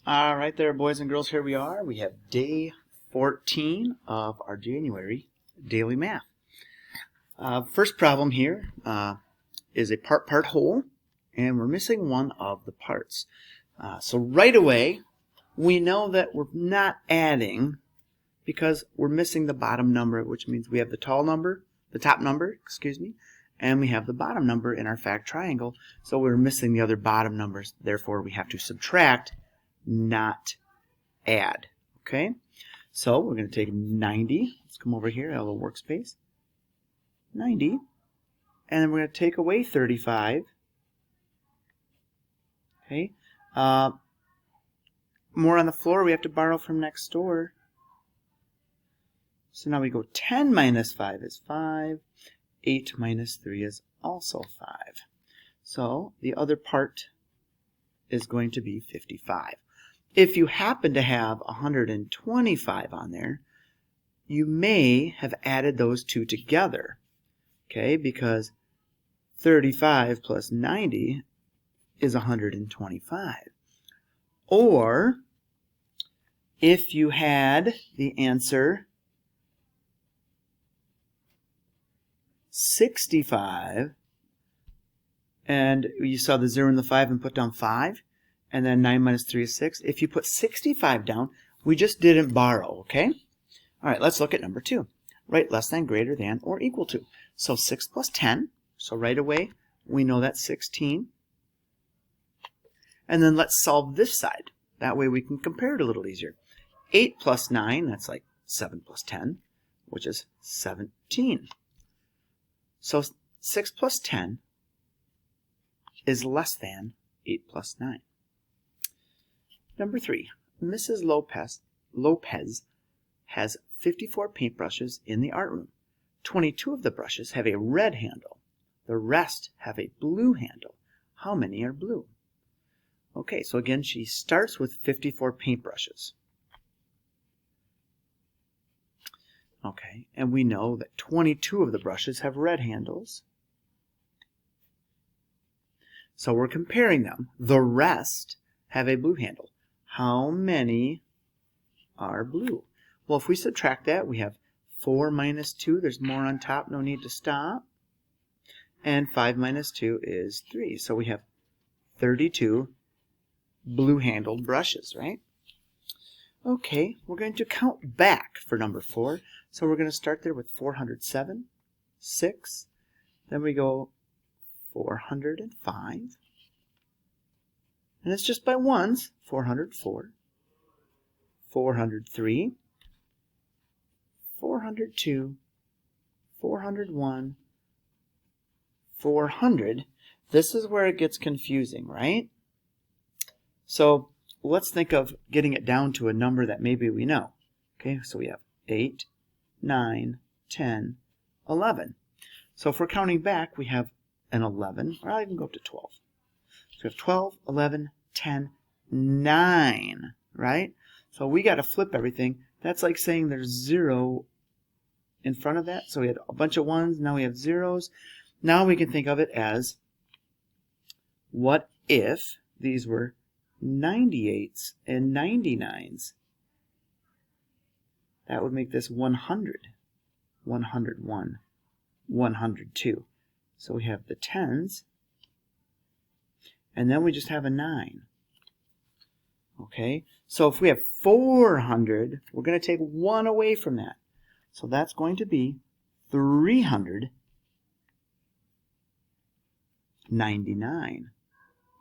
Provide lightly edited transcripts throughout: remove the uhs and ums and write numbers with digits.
All right there, boys and girls, here we are. We have day 14 of our January daily math. First problem here is a part whole, and we're missing one of the parts. So right away, we know that we're not adding because we're missing the bottom number, which means we have the top number, and we have the bottom number in our fact triangle. So we're missing the other bottom numbers. Therefore, we have to subtract, not add. Okay, so we're going to take 90. Let's come over here, a little workspace. 90, and then we're going to take away 35. Okay, more on the floor. We have to borrow from next door. So now we go 10 minus 5 is 5. 8 minus 3 is also 5. So the other part is going to be 55. If you happen to have 125 on there, you may have added those two together, okay, because 35 plus 90 is 125. Or if you had the answer 65, and you saw the 0 and the 5 and put down 5, and then 9 minus 3 is 6. If you put 65 down, we just didn't borrow, okay? All right, let's look at number 2. Write less than, greater than, or equal to. So 6 plus 10, so right away we know that's 16. And then let's solve this side. That way we can compare it a little easier. 8 plus 9, that's like 7 plus 10, which is 17. So 6 plus 10 is less than 8 plus 9. Number 3, Mrs. Lopez has 54 paintbrushes in the art room. 22 of the brushes have a red handle. The rest have a blue handle. How many are blue? Okay, so again, she starts with 54 paintbrushes. Okay, and we know that 22 of the brushes have red handles. So we're comparing them. The rest have a blue handle. How many are blue? Well, if we subtract that, we have 4 minus 2. There's more on top, no need to stop. And 5 minus 2 is 3. So we have 32 blue-handled brushes, right? Okay, we're going to count back for number 4. So we're going to start there with 407, 6. Then we go 405. And it's just by ones. 404, 403, 402, 401, 400. This is where it gets confusing, right? So let's think of getting it down to a number that maybe we know. Okay, so we have 8, 9, 10, 11. So if we're counting back, we have an 11, or I'll even go up to 12. So we have 12, 11, 10, 9, right? So we got to flip everything. That's like saying there's 0 in front of that. So we had a bunch of ones, now we have zeros. Now we can think of it as, what if these were 98s and 99s? That would make this 100, 101, 102. So we have the 10s, and then we just have a 9. Okay, so if we have 400, we're going to take 1 away from that. So that's going to be 399.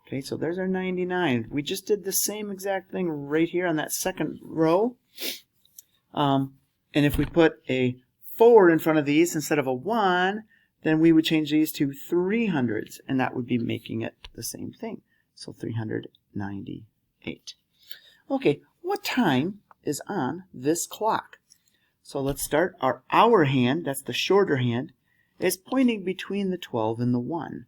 Okay, so there's our 99. We just did the same exact thing right here on that second row. And if we put a 4 in front of these instead of a 1, then we would change these to 300s, and that would be making it the same thing. So 398. Okay, what time is on this clock? So let's start. Our hour hand, that's the shorter hand, is pointing between the 12 and the 1.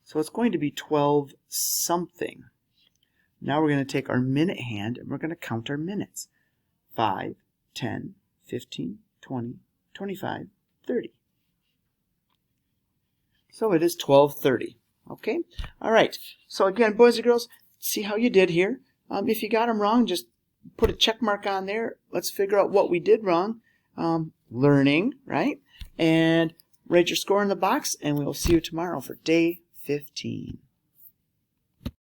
So it's going to be 12 something. Now we're going to take our minute hand and we're going to count our minutes. 5, 10, 15, 20, 25, 30. So it is 12:30. Okay? All right. So again, boys and girls, see how you did here. If you got them wrong, just put a check mark on there. Let's figure out what we did wrong. Learning, right? And write your score in the box, and we'll see you tomorrow for day 15.